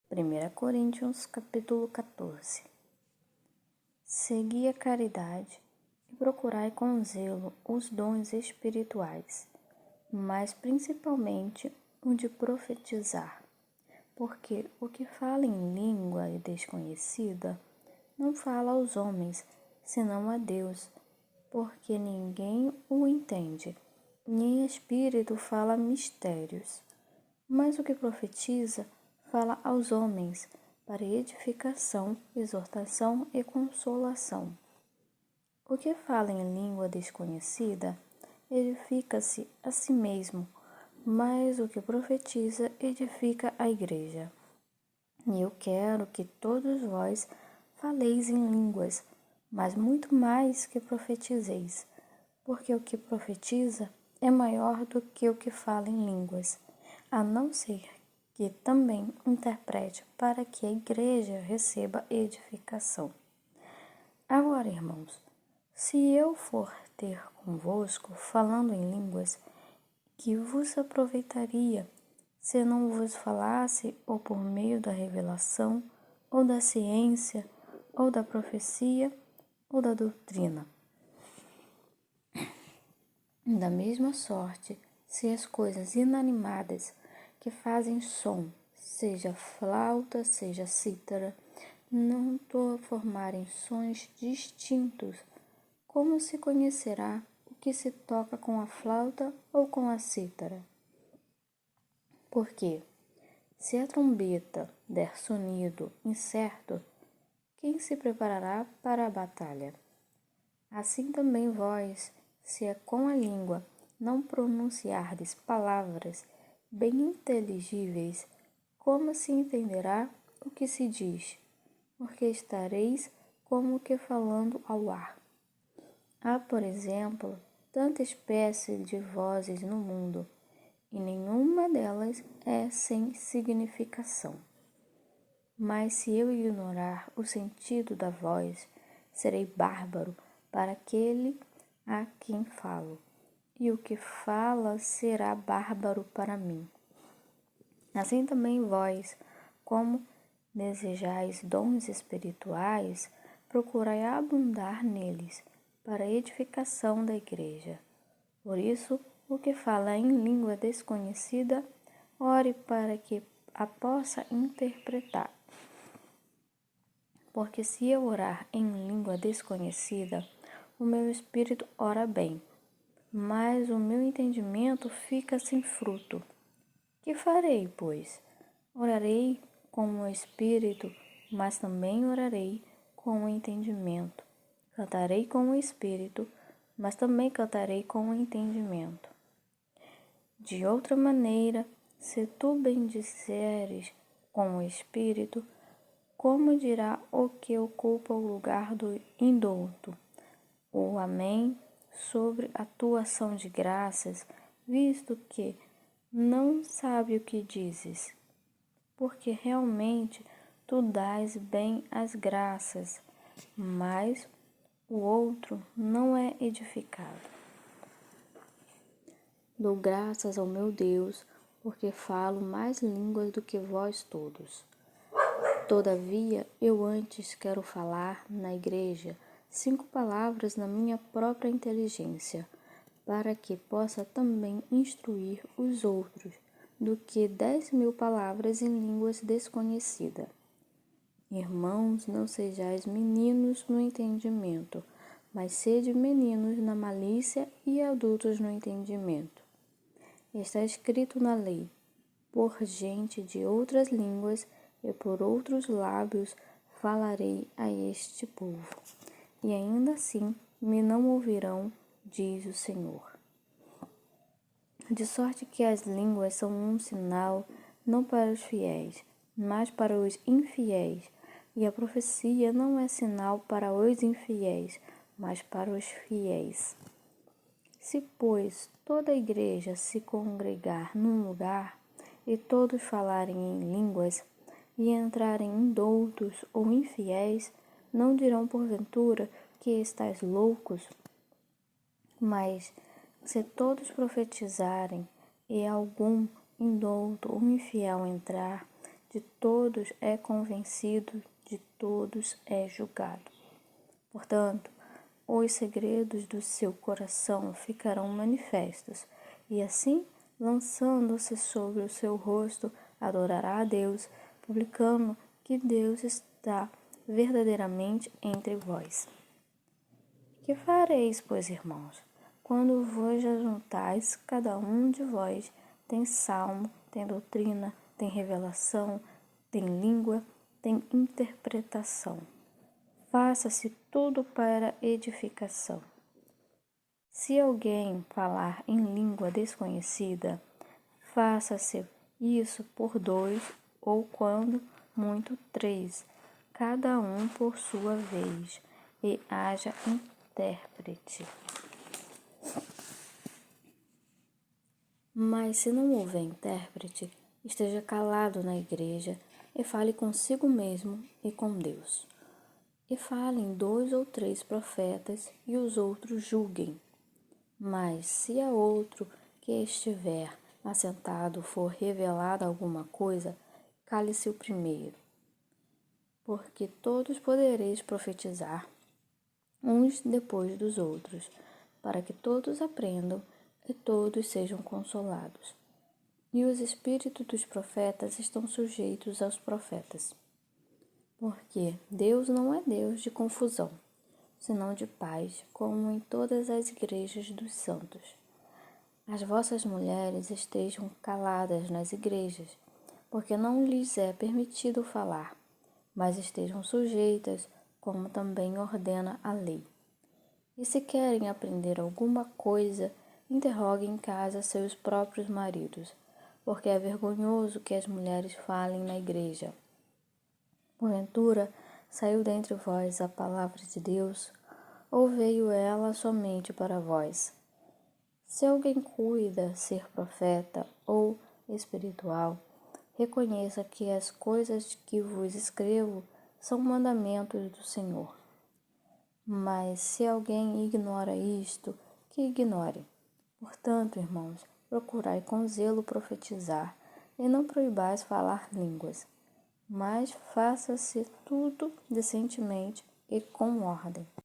1 Coríntios capítulo 14. Segui a caridade e procurai com zelo os dons espirituais, mas principalmente o de profetizar, porque o que fala em língua desconhecida não fala aos homens, senão a Deus, porque ninguém o entende, nem espírito fala mistérios. Mas o que profetiza fala aos homens, para edificação, exortação e consolação. O que fala em língua desconhecida edifica-se a si mesmo, mas o que profetiza edifica a igreja. E eu quero que todos vós faleis em línguas, mas muito mais que profetizeis, porque o que profetiza é maior do que o que fala em línguas, a não ser que também interprete para que a igreja receba edificação. Agora, irmãos, se eu for ter convosco falando em línguas, que vos aproveitaria se não vos falasse ou por meio da revelação, ou da ciência, ou da profecia, ou da doutrina? Da mesma sorte, se as coisas inanimadas que fazem som, seja flauta, seja cítara, não formarem sons distintos, como se conhecerá o que se toca com a flauta ou com a cítara? Porque, se a trombeta der sonido incerto, quem se preparará para a batalha? Assim também vós, se é com a língua não pronunciardes palavras bem inteligíveis, como se entenderá o que se diz? Porque estareis como que falando ao ar. Há, por exemplo, tanta espécie de vozes no mundo, e nenhuma delas é sem significação. Mas se eu ignorar o sentido da voz, serei bárbaro para aquele a quem falo, e o que fala será bárbaro para mim. Assim também vós, como desejais dons espirituais, procurai abundar neles, para a edificação da igreja. Por isso, o que fala em língua desconhecida, ore para que a possa interpretar. Porque se eu orar em língua desconhecida, o meu espírito ora bem, mas o meu entendimento fica sem fruto. Que farei, pois? Orarei com o espírito, mas também orarei com o entendimento. Cantarei com o espírito, mas também cantarei com o entendimento. De outra maneira, se tu bendisseres com o espírito, como dirá o que ocupa o lugar do indulto? O amém sobre a tua ação de graças, visto que não sabe o que dizes, porque realmente tu dás bem as graças, mas o outro não é edificado. Dou graças ao meu Deus, porque falo mais línguas do que vós todos. Todavia, eu antes quero falar na igreja 5 palavras na minha própria inteligência, para que possa também instruir os outros, do que 10.000 palavras em línguas desconhecidas. Irmãos, não sejais meninos no entendimento, mas sede meninos na malícia e adultos no entendimento. Está escrito na lei: por gente de outras línguas e por outros lábios falarei a este povo. E ainda assim me não ouvirão, diz o Senhor. De sorte que as línguas são um sinal não para os fiéis, mas para os infiéis, e a profecia não é sinal para os infiéis, mas para os fiéis. Se, pois, toda a igreja se congregar num lugar, e todos falarem em línguas, e entrarem indoutos ou infiéis, não dirão porventura que estáis loucos? Mas, se todos profetizarem, e algum indouto ou infiel entrar, de todos é convencido, de todos é julgado. Portanto, os segredos do seu coração ficarão manifestos, e assim, lançando-se sobre o seu rosto, adorará a Deus, publicando que Deus está verdadeiramente entre vós. Que fareis, pois, irmãos, quando vos ajuntais, cada um de vós tem salmo, tem doutrina, tem revelação, tem língua, tem interpretação? Faça-se tudo para edificação. Se alguém falar em língua desconhecida, faça-se isso por 2, ou quando muito 3, cada um por sua vez, e haja intérprete. Mas se não houver intérprete, esteja calado na igreja e fale consigo mesmo e com Deus. E falem 2 ou 3 profetas, e os outros julguem. Mas se a outro que estiver assentado for revelada alguma coisa, cale-se o primeiro. Porque todos podereis profetizar, uns depois dos outros, para que todos aprendam e todos sejam consolados. E os espíritos dos profetas estão sujeitos aos profetas. Porque Deus não é Deus de confusão, senão de paz, como em todas as igrejas dos santos. As vossas mulheres estejam caladas nas igrejas, porque não lhes é permitido falar, mas estejam sujeitas, como também ordena a lei. E se querem aprender alguma coisa, interroguem em casa seus próprios maridos, porque é vergonhoso que as mulheres falem na igreja. Porventura, saiu dentre vós a palavra de Deus, ou veio ela somente para vós? Se alguém cuida ser profeta ou espiritual, reconheça que as coisas que vos escrevo são mandamentos do Senhor. Mas se alguém ignora isto, que ignore. Portanto, irmãos, procurai com zelo profetizar, e não proibais falar línguas, mas faça-se tudo decentemente e com ordem.